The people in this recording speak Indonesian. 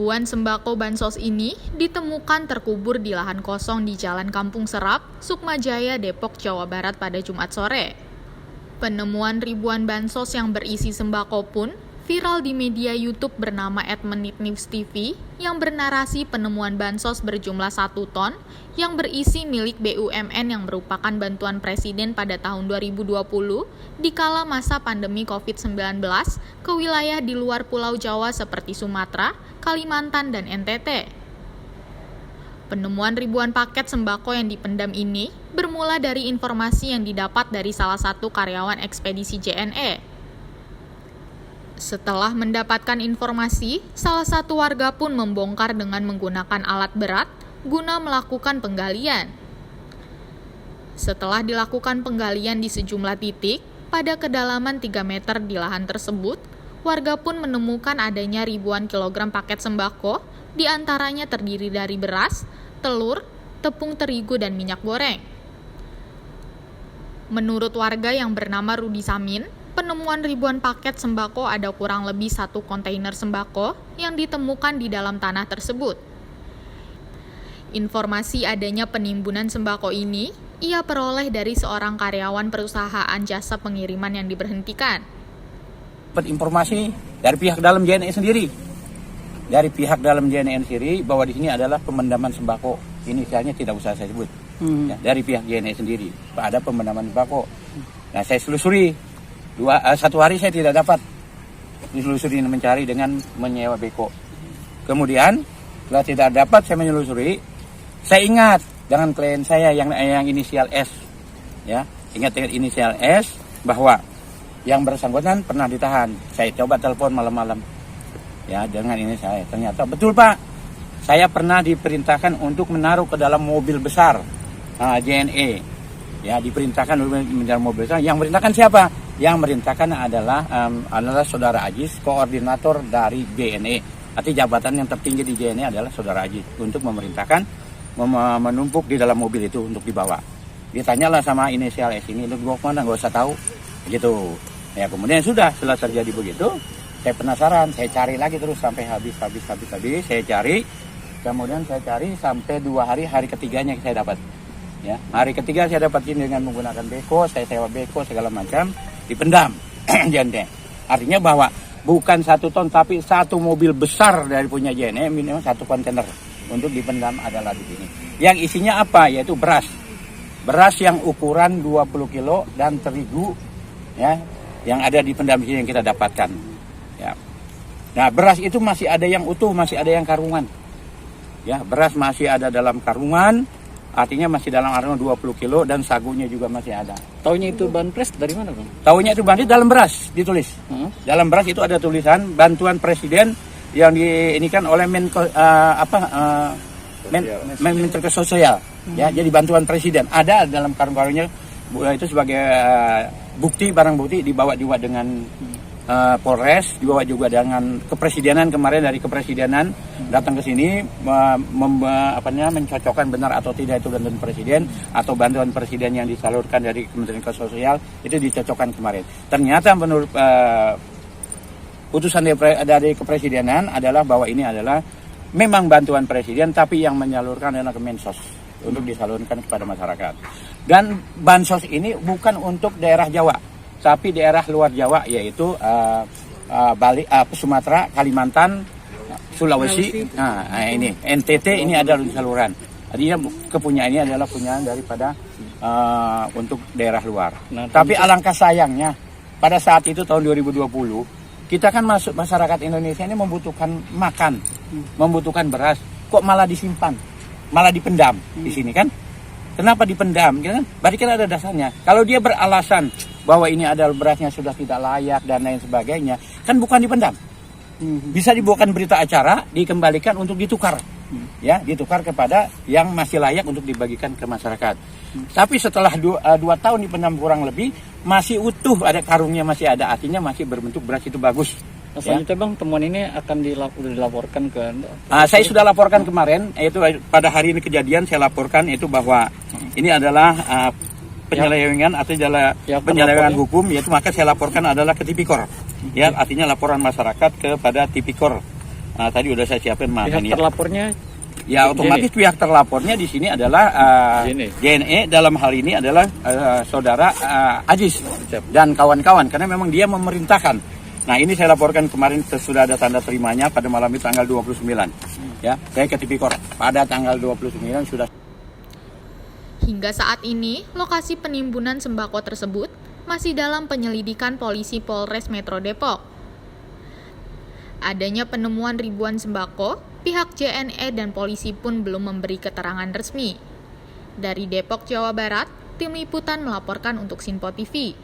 ribuan sembako bansos ini ditemukan terkubur di lahan kosong di Jalan Kampung Serap, Sukmajaya, Depok, Jawa Barat pada Jumat sore. Penemuan ribuan bansos yang berisi sembako pun viral di media YouTube bernama @menitnewstv yang bernarasi penemuan bansos berjumlah 1 ton yang berisi milik BUMN yang merupakan bantuan Presiden pada tahun 2020 di kala masa pandemi COVID-19 ke wilayah di luar Pulau Jawa seperti Sumatera, Kalimantan, dan NTT. Penemuan ribuan paket sembako yang dipendam ini bermula dari informasi yang didapat dari salah satu karyawan ekspedisi JNE. Setelah mendapatkan informasi, salah satu warga pun membongkar dengan menggunakan alat berat guna melakukan penggalian. Setelah dilakukan penggalian di sejumlah titik, pada kedalaman 3 meter di lahan tersebut, warga pun menemukan adanya ribuan kilogram paket sembako, di antaranya terdiri dari beras, telur, tepung terigu, dan minyak goreng. Menurut warga yang bernama Rudi Samin, penemuan ribuan paket sembako ada kurang lebih 1 kontainer sembako yang ditemukan di dalam tanah tersebut. Informasi adanya penimbunan sembako ini ia peroleh dari seorang karyawan perusahaan jasa pengiriman yang diberhentikan. Dapat informasi dari pihak dalam JNE sendiri. Dari pihak dalam JNE sendiri bahwa di sini adalah pemendaman sembako. Inisialnya tidak usah saya sebut. Ya, dari pihak JNE sendiri ada pemendaman sembako. Nah, saya selusuri. 1 hari saya tidak dapat. Diselusuri mencari dengan menyewa beko. Kemudian setelah tidak dapat saya menyelusuri. Saya ingat dengan klien saya yang inisial S, ya, ingat dengan inisial S bahwa yang bersangkutan pernah ditahan. Saya coba telepon malam-malam, ya, dengan ini saya ternyata betul Pak, saya pernah diperintahkan untuk menaruh ke dalam mobil besar JNE, ya, diperintahkan untuk menaruh mobil besar. Yang merintahkan siapa? Yang merintahkan adalah Saudara Ajis, koordinator dari JNE. Arti jabatan yang tertinggi di JNE adalah Saudara Ajis untuk memerintahkan menumpuk di dalam mobil itu untuk dibawa. Ditanyalah sama inisial S ini, lu bawa kemana? Nggak usah tahu, gitu. Ya, kemudian sudah setelah terjadi begitu, saya penasaran, saya cari lagi terus sampai habis. Saya cari, kemudian saya cari sampai 2 hari, hari ketiganya saya dapat. Ya, hari ketiga saya dapatin dengan menggunakan beko, saya sewa beko segala macam, dipendam, JNE. Artinya bahwa bukan 1 ton tapi 1 mobil besar dari punya JNE, minimal 1 kontainer. Untuk dipendam adalah di sini. Yang isinya apa? Yaitu beras. Beras yang ukuran 20 kilo dan terigu, ya, yang ada di pendam sini yang kita dapatkan. Ya. Nah, beras itu masih ada yang utuh, masih ada yang karungan. Ya, beras masih ada dalam karungan, artinya masih dalam karungan 20 kilo dan sagunya juga masih ada. Taunya itu bahan pres dari mana, Bang? Taunya itu bahan dalam beras ditulis. Dalam beras itu ada tulisan bantuan Presiden yang diinikan oleh Menteri Sosial, ya, jadi bantuan Presiden ada dalam karung-karungnya itu sebagai bukti, barang bukti, dibawa juga dengan Polres, dibawa juga dengan kepresidenan kemarin dari kepresidenan datang ke sini mencocokkan benar atau tidak itu bantuan Presiden atau bantuan Presiden yang disalurkan dari Kementerian Sosial itu dicocokkan kemarin. Ternyata menurut putusan dari kepresidenan adalah bahwa ini adalah memang bantuan Presiden tapi yang menyalurkan adalah Kemensos untuk disalurkan kepada masyarakat. Dan bansos ini bukan untuk daerah Jawa, tapi daerah luar Jawa yaitu Bali, Sumatera, Kalimantan, Sulawesi. Nah, ini NTT ini adalah saluran. Artinya kepunyaannya adalah punyaan daripada untuk daerah luar. Nah, tapi alangkah sayangnya pada saat itu tahun 2020 kita kan masyarakat Indonesia ini membutuhkan makan, membutuhkan beras, kok malah disimpan, malah dipendam di sini kan? Kenapa dipendam? Kan? Berarti kan ada dasarnya. Kalau dia beralasan bahwa ini adalah berasnya sudah tidak layak dan lain sebagainya, kan bukan dipendam. Bisa dibuatkan berita acara, dikembalikan untuk ditukar, ya, ditukar kepada yang masih layak untuk dibagikan ke masyarakat. Tapi setelah 2 tahun dipendam kurang lebih, masih utuh, ada karungnya masih ada, artinya masih berbentuk beras itu bagus. Selanjutnya, Bang, temuan ini akan dilaporkan ke... Saya sudah laporkan kemarin, yaitu pada hari ini kejadian saya laporkan itu bahwa ini adalah penyelewengan atau penyelewengan hukum, yaitu maka saya laporkan adalah ke Tipikor. Ya, artinya laporan masyarakat kepada Tipikor Nah, tadi udah saya siapin Pihak ini ya. terlapornya Ya otomatis pihak terlapornya di sini adalah JNE, dalam hal ini adalah saudara Ajis dan kawan-kawan karena memang dia memerintahkan. Nah ini saya laporkan kemarin sudah ada tanda terimanya pada malam itu tanggal 29. Ya, saya ke Tipikor pada tanggal 29 sudah. Hingga saat ini, lokasi penimbunan sembako tersebut masih dalam penyelidikan polisi Polres Metro Depok. Adanya penemuan ribuan sembako, pihak JNE dan polisi pun belum memberi keterangan resmi. Dari Depok, Jawa Barat, tim liputan melaporkan untuk Sinpo TV.